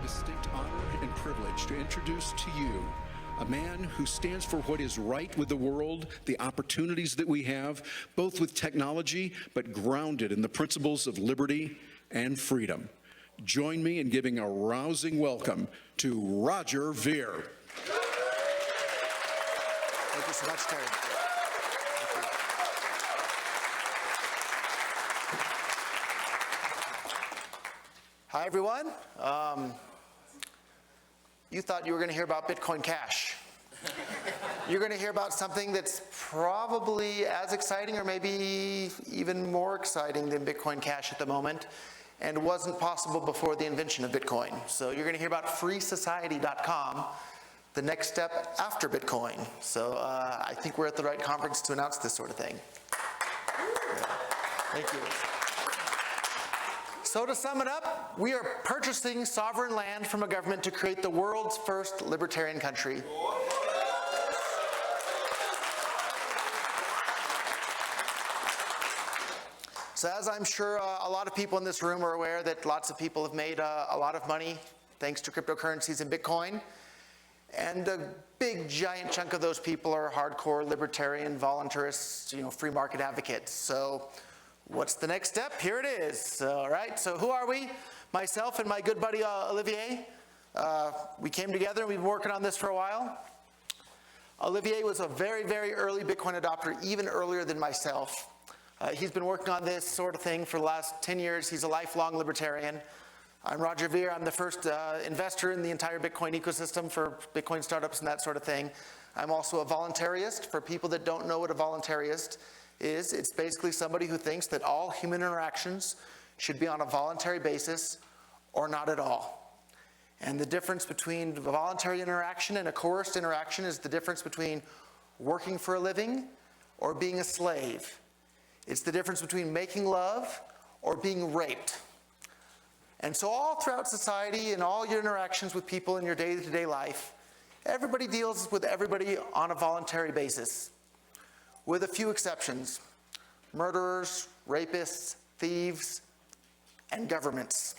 distinct honor and privilege to introduce to you a man who stands for what is right with the world, the opportunities that we have, both with technology, but grounded in the principles of liberty and freedom. Join me in giving a rousing welcome to Roger Ver. Thank you so much, Terry. Hi, everyone. You thought you were going to hear about Bitcoin Cash. You're going to hear about something that's probably as exciting or maybe even more exciting than Bitcoin Cash at the moment, and wasn't possible before the invention of Bitcoin. So you're going to hear about freesociety.com, the next step after Bitcoin. So I think we're at the right conference to announce this sort of thing. Thank you. So to sum it up, we are purchasing sovereign land from a government to create the world's first libertarian country. So as I'm sure a lot of people in this room are aware that lots of people have made a lot of money thanks to cryptocurrencies and Bitcoin. And a big giant chunk of those people are hardcore libertarian, voluntarists, free market advocates. So what's the next step? Here it is. All right, so who are we? Myself and my good buddy Olivier. We came together and we've been working on this for a while. Olivier was a very, very early Bitcoin adopter, even earlier than myself. He's been working on this sort of thing for the last 10 years. He's a lifelong libertarian. I'm Roger Ver. I'm the first investor in the entire Bitcoin ecosystem for Bitcoin startups and that sort of thing. I'm also a voluntarist. For people that don't know what a voluntarist is, it's basically somebody who thinks that all human interactions should be on a voluntary basis or not at all. And the difference between a voluntary interaction and a coerced interaction is the difference between working for a living or being a slave. It's the difference between making love or being raped. And so all throughout society and all your interactions with people in your day-to-day life, everybody deals with everybody on a voluntary basis, with a few exceptions: murderers, rapists, thieves, and governments.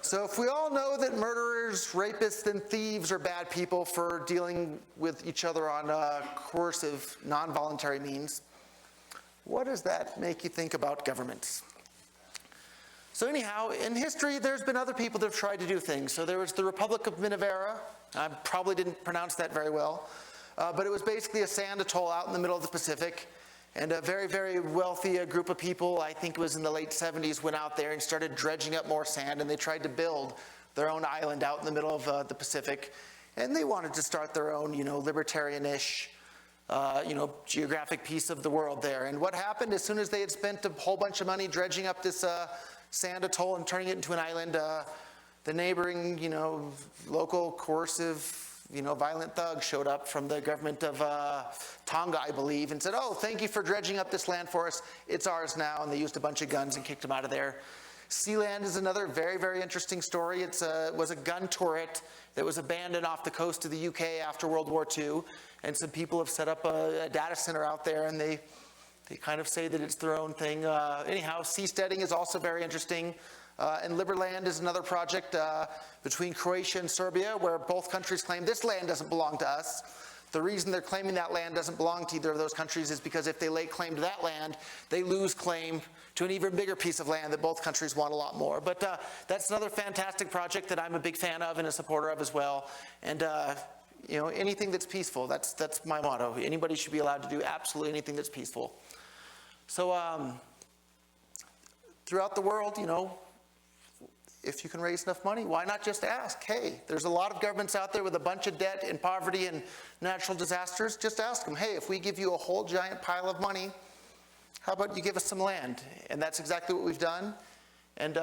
So if we all know that murderers, rapists, and thieves are bad people for dealing with each other on coercive, non-voluntary means, what does that make you think about governments? So anyhow, in history, there's been other people that have tried to do things. So there was the Republic of Minevera. I probably didn't pronounce that very well. But it was basically a sand atoll out in the middle of the Pacific. And a very, very wealthy group of people, I think it was in the late 70s, went out there and started dredging up more sand. And they tried to build their own island out in the middle of the Pacific. And they wanted to start their own, libertarian-ish, geographic piece of the world there. And what happened, as soon as they had spent a whole bunch of money dredging up this sand atoll and turning it into an island, the neighboring, local coercive, violent thugs showed up from the government of Tonga, I believe, and said, "Oh, thank you for dredging up this land for us. It's ours now." And they used a bunch of guns and kicked them out of there. Sealand is another very, very interesting story. It was a gun turret that was abandoned off the coast of the UK after World War II. And some people have set up a data center out there, and they kind of say that it's their own thing. Anyhow, seasteading is also very interesting. And Liberland is another project between Croatia and Serbia, where both countries claim this land doesn't belong to us. The reason they're claiming that land doesn't belong to either of those countries is because if they lay claim to that land, they lose claim to an even bigger piece of land that both countries want a lot more. But that's another fantastic project that I'm a big fan of and a supporter of as well. And anything that's peaceful, that's my motto. Anybody should be allowed to do absolutely anything that's peaceful. So throughout the world, if you can raise enough money, why not just ask? Hey, there's a lot of governments out there with a bunch of debt and poverty and natural disasters. Just ask them, hey, if we give you a whole giant pile of money, how about you give us some land? And that's exactly what we've done. And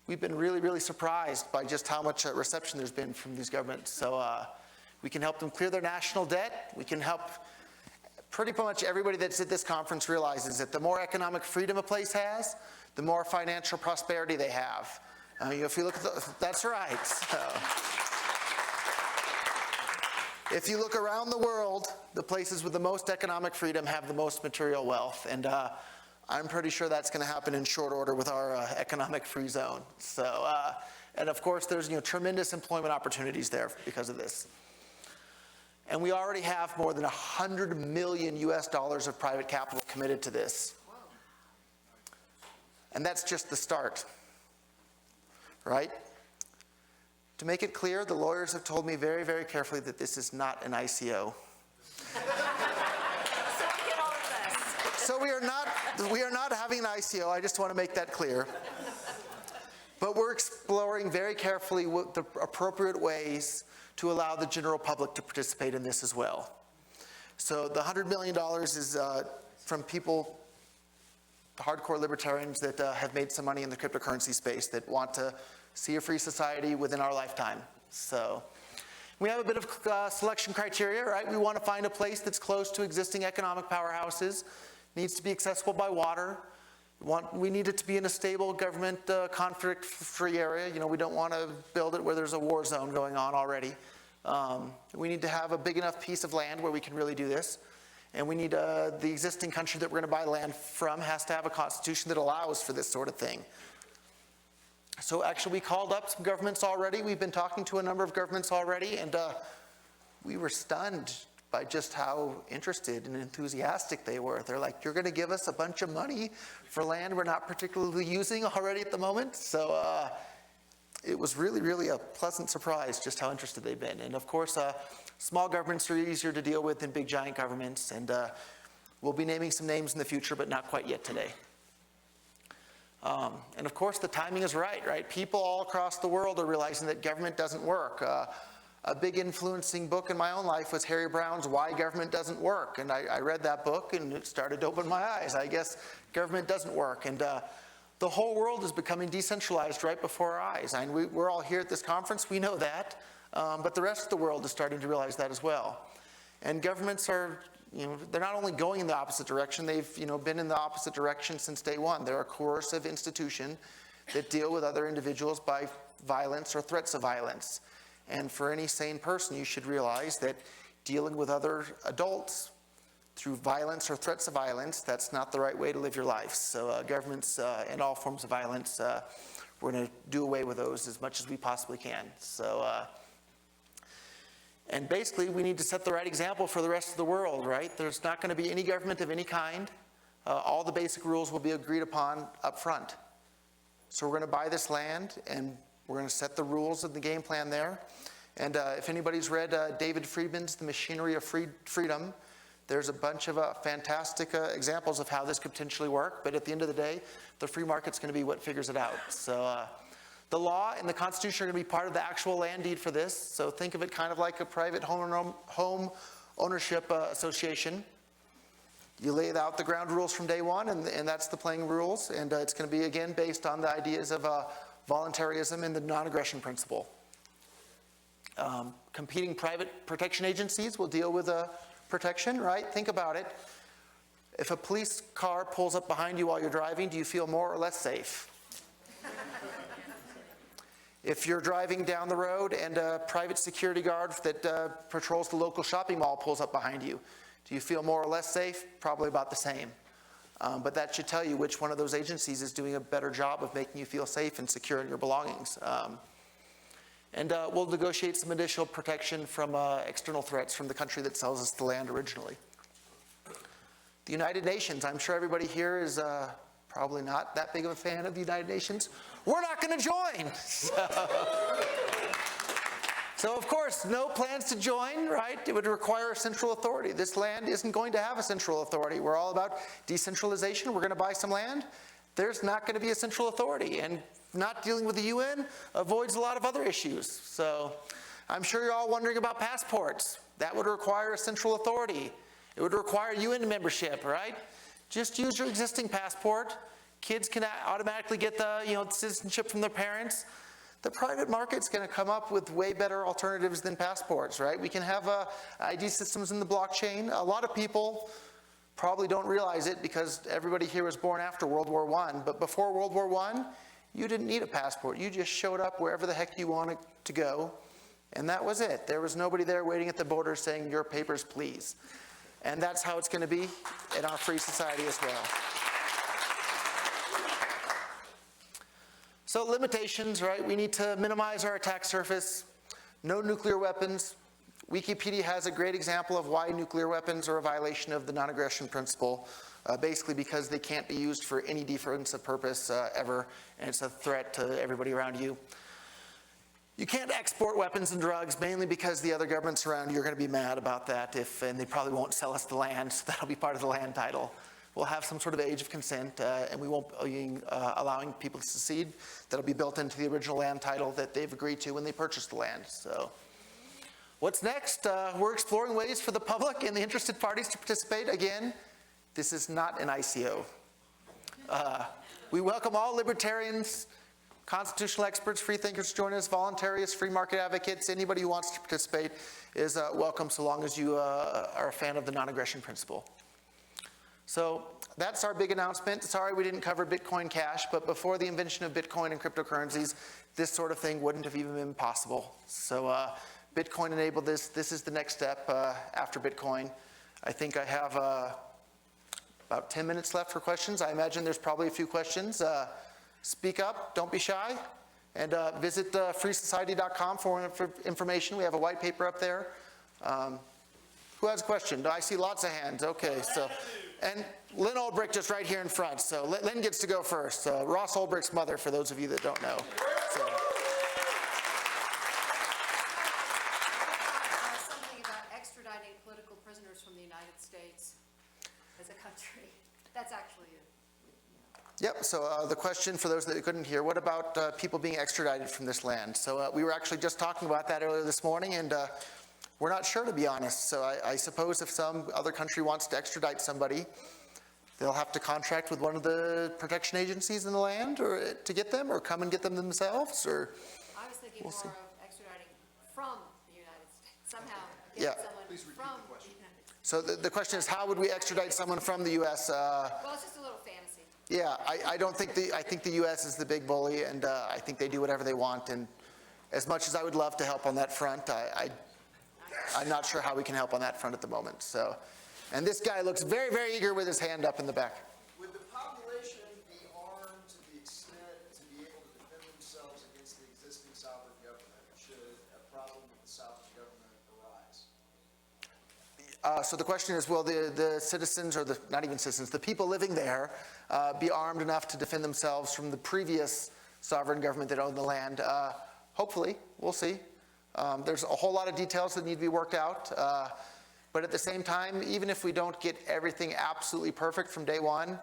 we've been really, really surprised by just how much reception there's been from these governments. So we can help them clear their national debt. We can help pretty much everybody that's at this conference realizes that the more economic freedom a place has, the more financial prosperity they have. If you look at that's right. So, if you look around the world, the places with the most economic freedom have the most material wealth. And I'm pretty sure that's going to happen in short order with our economic free zone. So, and of course, there's tremendous employment opportunities there because of this. And we already have more than $100 million of private capital committed to this. And that's just the start, right? To make it clear, the lawyers have told me very, very carefully that this is not an ICO. So we are not having an ICO. I just want to make that clear. But we're exploring very carefully what the appropriate ways to allow the general public to participate in this as well. So the $100 million is from people, hardcore libertarians that have made some money in the cryptocurrency space that want to see a free society within our lifetime. So we have a bit of selection criteria, right? We want to find a place that's close to existing economic powerhouses, needs to be accessible by water. We need it to be in a stable government conflict-free area. We don't want to build it where there's a war zone going on already. We need to have a big enough piece of land where we can really do this. And we need the existing country that we're going to buy land from has to have a constitution that allows for this sort of thing. So actually we called up some governments already. We've been talking to a number of governments already, and we were stunned by just how interested and enthusiastic they were. They're like, you're going to give us a bunch of money for land we're not particularly using already at the moment? So it was really, really a pleasant surprise just how interested they've been. And of course, small governments are easier to deal with than big giant governments, and we'll be naming some names in the future, but not quite yet today. And of course, the timing is right? People all across the world are realizing that government doesn't work. A big influencing book in my own life was Harry Brown's Why Government Doesn't Work. And I read that book and it started to open my eyes. I guess government doesn't work. And the whole world is becoming decentralized right before our eyes. I mean, we're all here at this conference, we know that. But the rest of the world is starting to realize that as well. And governments are, they're not only going in the opposite direction, they've been in the opposite direction since day one. They're a coercive institution that deal with other individuals by violence or threats of violence. And for any sane person, you should realize that dealing with other adults through violence or threats of violence, that's not the right way to live your life. So governments and all forms of violence, we're going to do away with those as much as we possibly can. So, and basically, we need to set the right example for the rest of the world, right? There's not going to be any government of any kind. All the basic rules will be agreed upon up front. So we're going to buy this land, and we're going to set the rules of the game plan there. And if anybody's read David Friedman's The Machinery of Freedom, there's a bunch of fantastic examples of how this could potentially work. But at the end of the day, the free market's going to be what figures it out. So the law and the Constitution are going to be part of the actual land deed for this. So think of it kind of like a private home ownership association. You lay out the ground rules from day one, and that's the playing rules. And it's going to be, again, based on the ideas of voluntarism and the non-aggression principle. Competing private protection agencies will deal with protection, right? Think about it. If a police car pulls up behind you while you're driving, do you feel more or less safe? If you're driving down the road and a private security guard that patrols the local shopping mall pulls up behind you, do you feel more or less safe? Probably about the same. But that should tell you which one of those agencies is doing a better job of making you feel safe and secure in your belongings. And we'll negotiate some additional protection from external threats from the country that sells us the land originally. The United Nations, I'm sure everybody here is probably not that big of a fan of the United Nations. We're not going to join. So of course, no plans to join, right? It would require a central authority. This land isn't going to have a central authority. We're all about decentralization. We're going to buy some land. There's not going to be a central authority. And not dealing with the UN avoids a lot of other issues. So I'm sure you're all wondering about passports. That would require a central authority. It would require UN membership, right? Just use your existing passport. Kids can automatically get the citizenship from their parents. The private market's going to come up with way better alternatives than passports, right? We can have ID systems in the blockchain. A lot of people probably don't realize it because everybody here was born after World War I. But before World War I, you didn't need a passport. You just showed up wherever the heck you wanted to go, and that was it. There was nobody there waiting at the border saying, your papers, please. And that's how it's going to be in our free society as well. So limitations, right? We need to minimize our attack surface. No nuclear weapons. Wikipedia has a great example of why nuclear weapons are a violation of the non-aggression principle, basically because they can't be used for any defensive purpose ever, and it's a threat to everybody around you. You can't export weapons and drugs, mainly because the other governments around you are going to be mad about that, and they probably won't sell us the land, so that'll be part of the land title. We'll have some sort of age of consent, and we won't be allowing people to secede. That'll be built into the original land title that they've agreed to when they purchased the land. So, what's next? We're exploring ways for the public and the interested parties to participate. Again, this is not an ICO. We welcome all libertarians, constitutional experts, free thinkers to join us, voluntarists, free market advocates. Anybody who wants to participate is welcome, so long as you are a fan of the non-aggression principle. So that's our big announcement. Sorry we didn't cover Bitcoin Cash, but before the invention of Bitcoin and cryptocurrencies, this sort of thing wouldn't have even been possible. So Bitcoin enabled this. This is the next step after Bitcoin. I think I have about 10 minutes left for questions. I imagine there's probably a few questions. Speak up, don't be shy, and visit freesociety.com for information. We have a white paper up there. Who has a question? I see lots of hands. Okay, so, and Lynn Olbrich just right here in front. So Lynn gets to go first. Ross Olbrich's mother, for those of you that don't know. So. Something about extraditing political prisoners from the United States as a country. That's actually it. Yep, so the question for those that couldn't hear, what about people being extradited from this land? So we were actually just talking about that earlier this morning, and we're not sure, to be honest. So I suppose if some other country wants to extradite somebody, they'll have to contract with one of the protection agencies in the land or to get them, or come and get them themselves, or... I was thinking more of extraditing from the United States. Somehow Yeah. someone from the United States. So the question is, how would we extradite someone from the U.S.? Well, it's just a little fantasy. Yeah, I think the U.S. is the big bully, and I think they do whatever they want. And as much as I would love to help on that front, I'm not sure how we can help on that front at the moment. So, and this guy looks very, very eager with his hand up in the back. Would the population be armed to the extent to be able to defend themselves against the existing sovereign government should a problem with the sovereign government arise? So the question is, will the citizens, or not even citizens, the people living there be armed enough to defend themselves from the previous sovereign government that owned the land? Hopefully, we'll see. There's a whole lot of details that need to be worked out. But at the same time, even if we don't get everything absolutely perfect from day one,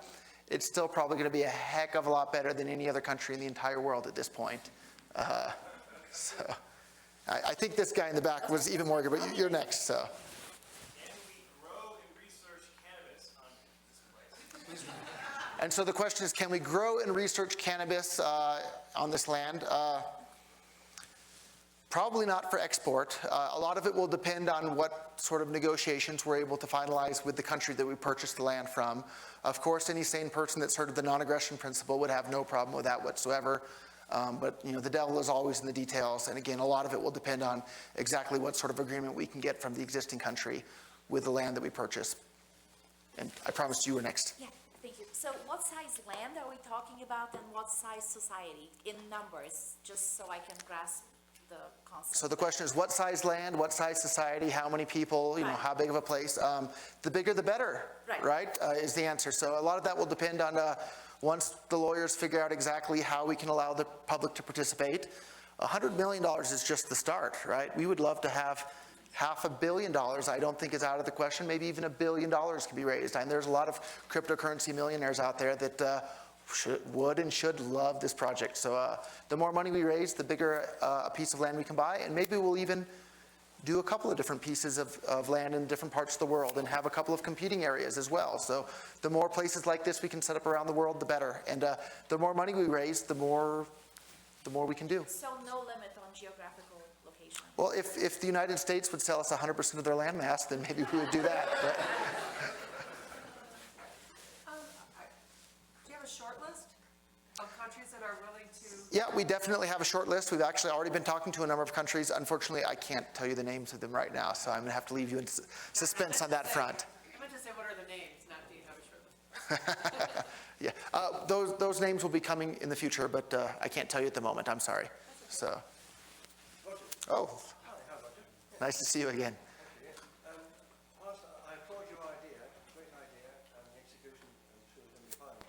it's still probably going to be a heck of a lot better than any other country in the entire world at this point. So I think this guy in the back was even more good, but you're next. So. Can we grow and research cannabis on this place? And so the question is, can we grow and research cannabis on this land? Probably not for export. A lot of it will depend on what sort of negotiations we're able to finalize with the country that we purchased the land from. Of course, any sane person that's heard of the non-aggression principle would have no problem with that whatsoever. But you know, the devil is always in the details, and again, a lot of it will depend on exactly what sort of agreement we can get from the existing country with the land that we purchase. And I promised you were next. Yeah, thank you. So what size land are we talking about, and what size society in numbers, just so I can grasp the concept? So the question is, what size land, what size society, how many people, you know, Right. how big of a place? The bigger the better, Right. is the answer. So a lot of that will depend on once the lawyers figure out exactly how we can allow the public to participate. $100 million is just the start, right? We would love to have $500 million. I don't think is out of the question. Maybe even $1 billion can be raised. And there's a lot of cryptocurrency millionaires out there that would and should love this project. So the more money we raise, the bigger a piece of land we can buy, and maybe we'll even do a couple of different pieces of land in different parts of the world and have a couple of competing areas as well. So the more places like this we can set up around the world, the better. And the more money we raise, the more we can do. So no limit on geographical location? Well, if the United States would sell us 100% of their land mass, then maybe we would do that. But Do you have a short list of countries that are willing to? yeah, we definitely have a short list. We've actually already been talking to a number of countries. Unfortunately, I can't tell you the names of them right now, so I'm going to have to leave you in suspense on that front. I meant to say, what are the names, not do you have a short list? Yeah, those names will be coming in the future, but I can't tell you at the moment, I'm sorry. So, oh, nice to see you again. I applaud your idea, great idea, and the execution I'm sure is going to be fine.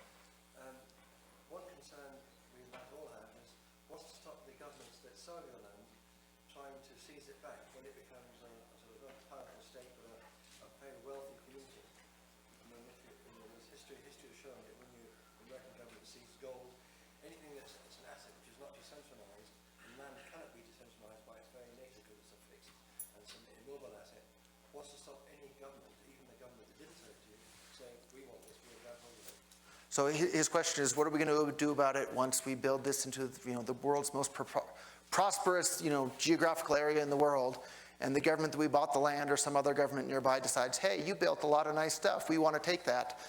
One concern we might all have is what's to stop the governments that sell your land trying to seize it back when it becomes a sort of not powerful state but a very wealthy community. I mean, history has shown that when the American government seizes gold, anything that's an asset which is not decentralized, and land cannot be decentralized by its very nature because it's a fixed and it's an immobile asset. What's to stop any government, even the government that didn't sell it to you, saying, we want this, we'll grab hold of it? So his question is, what are we going to do about it once we build this into the world's most prosperous geographical area in the world, and the government that we bought the land or some other government nearby decides, hey, you built a lot of nice stuff, we want to take that.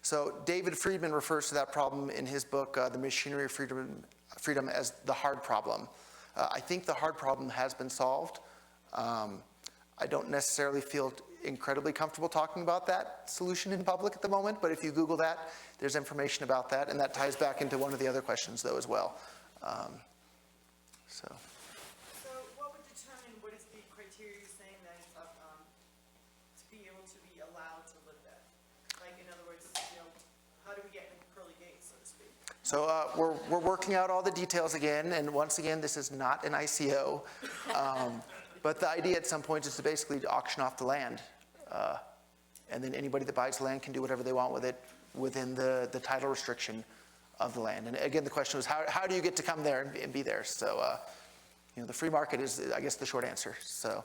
So David Friedman refers to that problem in his book, The Machinery of Freedom as the hard problem. I think the hard problem has been solved. I don't necessarily feel incredibly comfortable talking about that solution in public at the moment, but if you Google that, there's information about that, and that ties back into one of the other questions, though, as well. So what would determine what is the criteria you're saying that is to be able to be allowed to live there? Like, in other words, how do we get in the pearly gates, so to speak? So we're working out all the details again, and once again, this is not an ICO. But the idea at some point is to basically auction off the land. And then anybody that buys the land can do whatever they want with it within the title restriction of the land. And again, the question was, how do you get to come there and be there? So, the free market is, I guess, the short answer. So,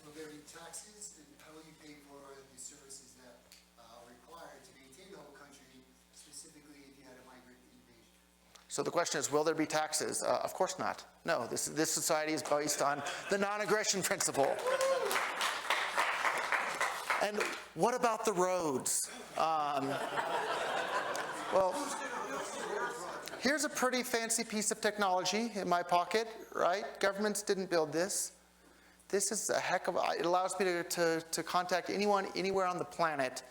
will there be taxes, and how will you pay for the services that are required to maintain the whole country, specifically if you had a migrant invasion? so the question is, will there be taxes? Of course not. No, this society is based on the non-aggression principle. And what about the roads? Well, here's a pretty fancy piece of technology in my pocket, right? Governments didn't build this. This is a heck of it allows me to contact anyone anywhere on the planet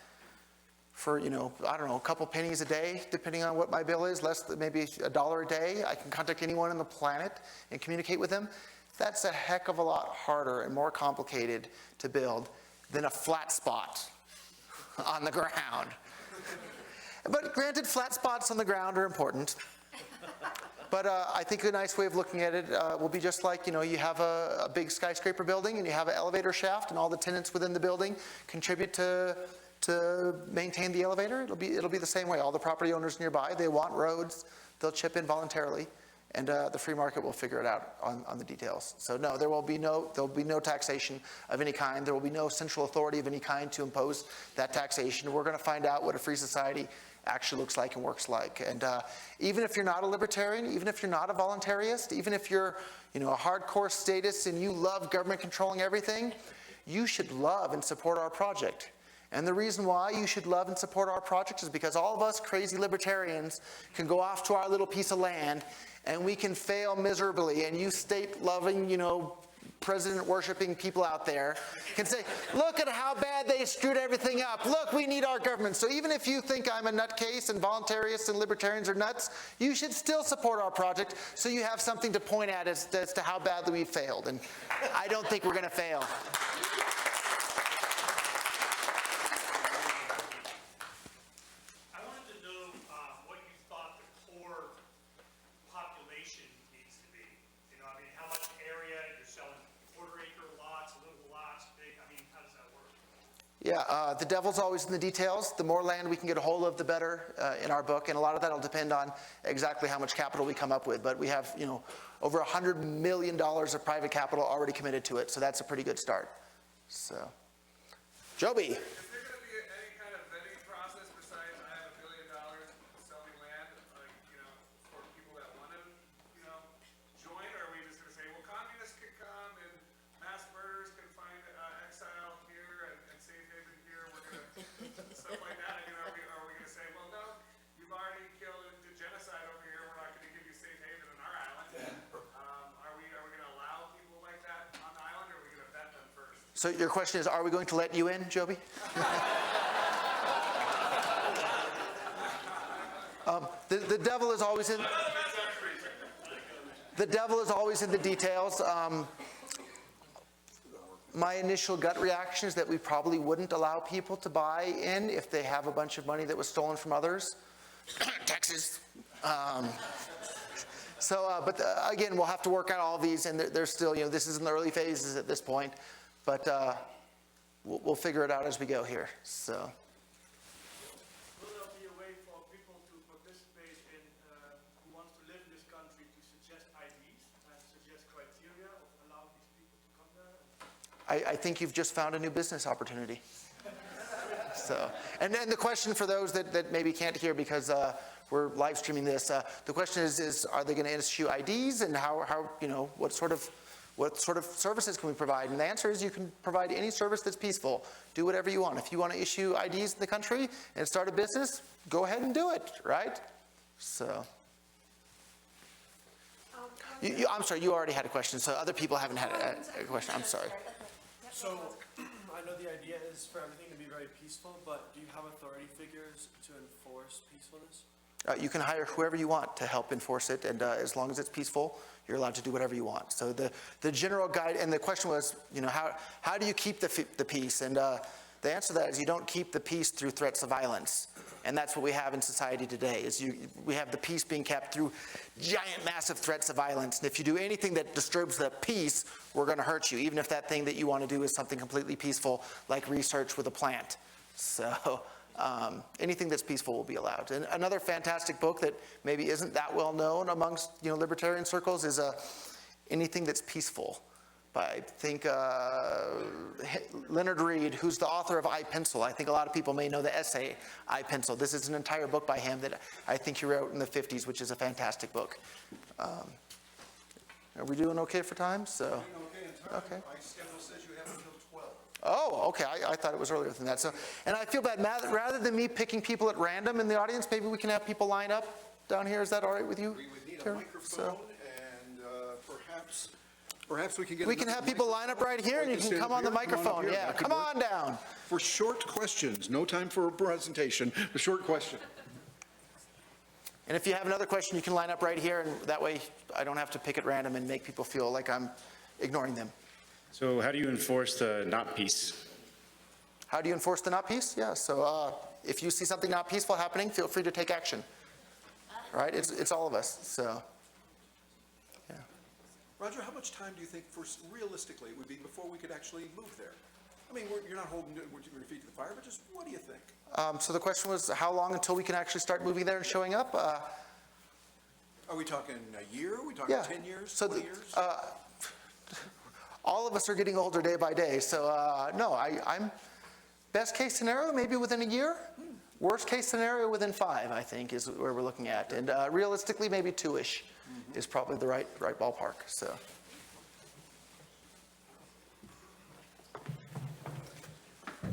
for, I don't know, a couple pennies a day, depending on what my bill is, less than maybe $1 a day. I can contact anyone on the planet and communicate with them. That's a heck of a lot harder and more complicated to build than a flat spot on the ground. But granted, flat spots on the ground are important. But I think a nice way of looking at it will be just like, you have a big skyscraper building and you have an elevator shaft and all the tenants within the building contribute to maintain the elevator. It'll be the same way. All the property owners nearby, they want roads, they'll chip in voluntarily, and the free market will figure it out on the details. So no, there'll be no taxation of any kind. There will be no central authority of any kind to impose that taxation. We're going to find out what a free society actually looks like and works like. And even if you're not a libertarian, even if you're not a voluntarist, even if you're a hardcore statist and you love government controlling everything, you should love and support our project. And the reason why you should love and support our project is because all of us crazy libertarians can go off to our little piece of land and we can fail miserably, and you state-loving, president-worshiping people out there can say, look at how bad they screwed everything up. Look, we need our government. So even if you think I'm a nutcase and voluntarists and libertarians are nuts, you should still support our project so you have something to point at as to how badly we failed. And I don't think we're going to fail. I wanted to know what you thought the core population needs to be. How much area you're selling, quarter-acre lots, little lots, big. How does that work? Yeah, the devil's always in the details. The more land we can get a hold of, the better in our book. And a lot of that will depend on exactly how much capital we come up with. But we have, over $100 million of private capital already committed to it. So that's a pretty good start. So, Joby. Is there going to be any kind of vetting process besides I have $1 billion selling land, for people that want to, join? Or are we just going to say, well, communists can come and mass murderers can find exile here and safe haven here? We're going to stuff like that. Are we going to say, well, no, you've already killed and did genocide over here. We're not going to give you safe haven on our island. Are we going to allow people like that on the island, or are we going to vet them first? So your question is, are we going to let you in, Joby? The devil is always in, the devil is always in the details. My initial gut reaction is that we probably wouldn't allow people to buy in if they have a bunch of money that was stolen from others. Texas. Again, we'll have to work out all of these, and there's still, this is in the early phases at this point, but we'll figure it out as we go here, so. Will there be a way for people to participate in, who wants to live in this country, to suggest IDs and suggest criteria of allowing these people to come there? I think you've just found a new business opportunity. So, and then the question for those that maybe can't hear because we're live streaming this, the question is are they going to issue IDs, and how what sort of services can we provide? And the answer is you can provide any service that's peaceful. Do whatever you want. If you want to issue IDs in the country and start a business, go ahead and do it, right? So. I'm sorry, you already had a question, so other people haven't had a question. I'm sorry. So, I know the idea is for everything to be very peaceful, but do you have authority figures to enforce peacefulness? You can hire whoever you want to help enforce it, and as long as it's peaceful, you're allowed to do whatever you want. So the general guide, and the question was, how do you keep the peace? And the answer to that is you don't keep the peace through threats of violence. And that's what we have in society today, is we have the peace being kept through giant, massive threats of violence. And if you do anything that disturbs the peace, we're going to hurt you, even if that thing that you want to do is something completely peaceful, like research with a plant. So anything that's peaceful will be allowed. And another fantastic book that maybe isn't that well known amongst libertarian circles is Anything That's Peaceful. By, I think, Leonard Reed, who's the author of I, Pencil. I think a lot of people may know the essay, I, Pencil. This is an entire book by him that I think he wrote in the 50s, which is a fantastic book. Are we doing okay for time? So, okay. My schedule says you have until 12. Oh, okay. I thought it was earlier than that. So, and I feel bad. Rather than me picking people at random in the audience, maybe we can have people line up down here. Is that all right with you? We would need a Karen? microphone, and perhaps we can get. We can have people line up right here, and you can come on the microphone. Yeah, come on down. For short questions, no time for a presentation, a short question. And if you have another question, you can line up right here, and that way I don't have to pick at random and make people feel like I'm ignoring them. So how do you enforce the not peace? How do you enforce the not peace? Yeah, so if you see something not peaceful happening, feel free to take action. Right? It's all of us, so. Yeah. Roger, how much time do you think, realistically, it would be before we could actually move there? I mean, you're not holding your feet to the fire, but just what do you think? So the question was, how long until we can actually start moving there and showing up? Are we talking a year? Are we talking 10 years, So 20 years? All of us are getting older day by day, so no, I'm best case scenario, maybe within a year. Worst case scenario, within 5, I think, is where we're looking at. And realistically, maybe 2-ish is probably the right ballpark, so.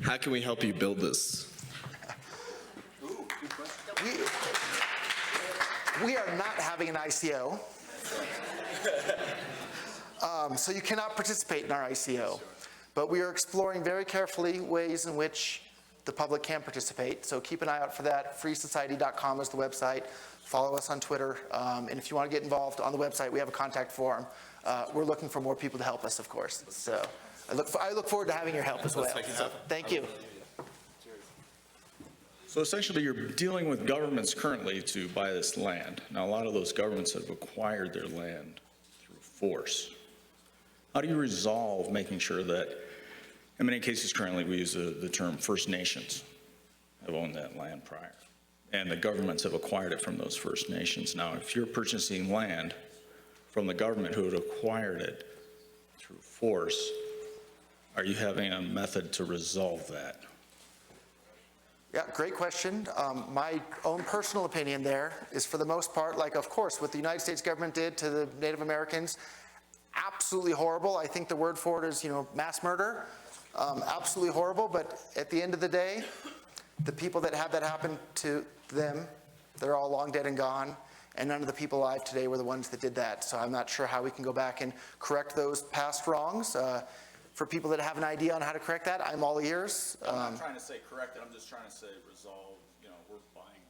How can we help you build this? Ooh, good question. We are not having an ICO. So you cannot participate in our ICO. But we are exploring very carefully ways in which the public can participate. So keep an eye out for that. freesociety.com is the website. Follow us on Twitter. And if you want to get involved on the website, we have a contact form. We're looking for more people to help us, of course. So I look forward to having your help as well. So, thank you. So essentially, you're dealing with governments currently to buy this land. Now, a lot of those governments have acquired their land through force. How do you resolve making sure that, in many cases currently, we use the term First Nations have owned that land prior, and the governments have acquired it from those First Nations. Now, if you're purchasing land from the government who had acquired it through force, are you having a method to resolve that? Yeah, great question. My own personal opinion there is, for the most part, like, of course, what the United States government did to the Native Americans, absolutely horrible. I think the word for it is, mass murder. Absolutely horrible. But at the end of the day, the people that had that happen to them, they're all long dead and gone. And none of the people alive today were the ones that did that. So I'm not sure how we can go back and correct those past wrongs. For people that have an idea on how to correct that, I'm all ears. I'm not trying to say correct it, I'm just trying to say resolve, we're buying,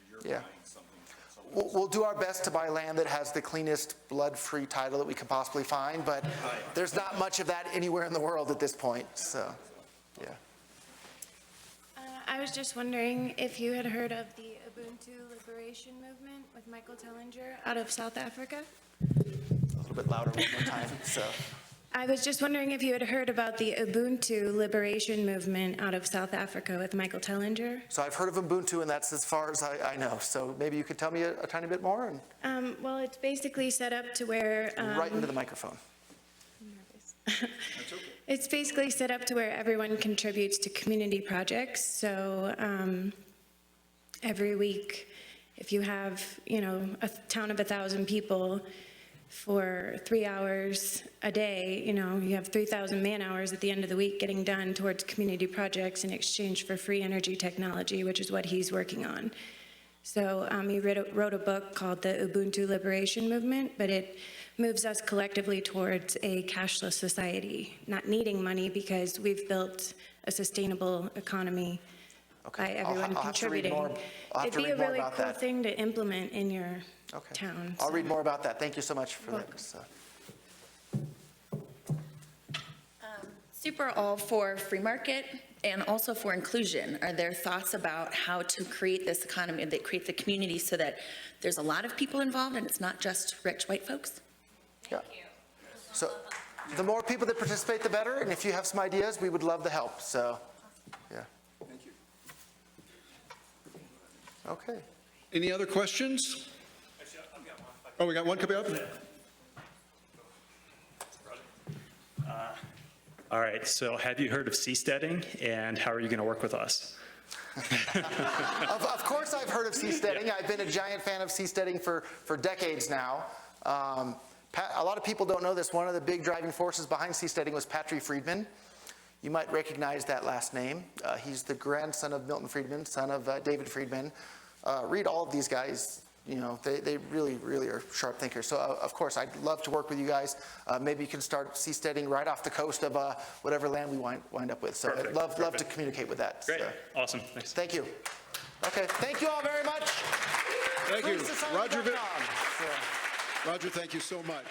you're buying something we'll do our best to buy land that has the cleanest blood-free title that we can possibly find, but there's not much of that anywhere in the world at this point, so, yeah. I was just wondering if you had heard of the Ubuntu Liberation Movement with Michael Tellinger out of South Africa? A little bit louder one more time, so. I was just wondering if you had heard about the Ubuntu Liberation Movement out of South Africa with Michael Tellinger? So I've heard of Ubuntu, and that's as far as I know. So maybe you could tell me a tiny bit more, and Well, it's basically set up to where... right into the microphone. It's basically set up to where everyone contributes to community projects. So every week, if you have, a town of 1,000 people, for 3 hours a day, you have 3,000 man-hours at the end of the week getting done towards community projects in exchange for free energy technology, which is what he's working on. So he wrote a book called the Ubuntu Liberation Movement, but it moves us collectively towards a cashless society, not needing money because we've built a sustainable economy by everyone contributing. It'd be a really cool thing to implement in your town. I'll read more about that. Thank you so much for that. Super all for free market and also for inclusion. Are there thoughts about how to create this economy, that create the community so that there's a lot of people involved and it's not just rich white folks? Yeah. So the more people that participate, the better. And if you have some ideas, we would love the help. So, yeah. Thank you. Okay. Any other questions? Oh, we got one coming up? All right, so have you heard of seasteading, and how are you going to work with us? Of course I've heard of seasteading. I've been a giant fan of seasteading for decades now. A lot of people don't know this. One of the big driving forces behind seasteading was Patrick Friedman. You might recognize that last name. He's the grandson of Milton Friedman, son of David Friedman. Read all of these guys. They really, really are sharp thinkers. So, of course, I'd love to work with you guys. Maybe you can start seasteading right off the coast of whatever land we wind up with. So Perfect. I'd love to communicate with that. Great. So. Awesome. Thanks. Thank you. Okay. Thank you all very much. Thank you. FreeSociety.com. Roger, thank you so much.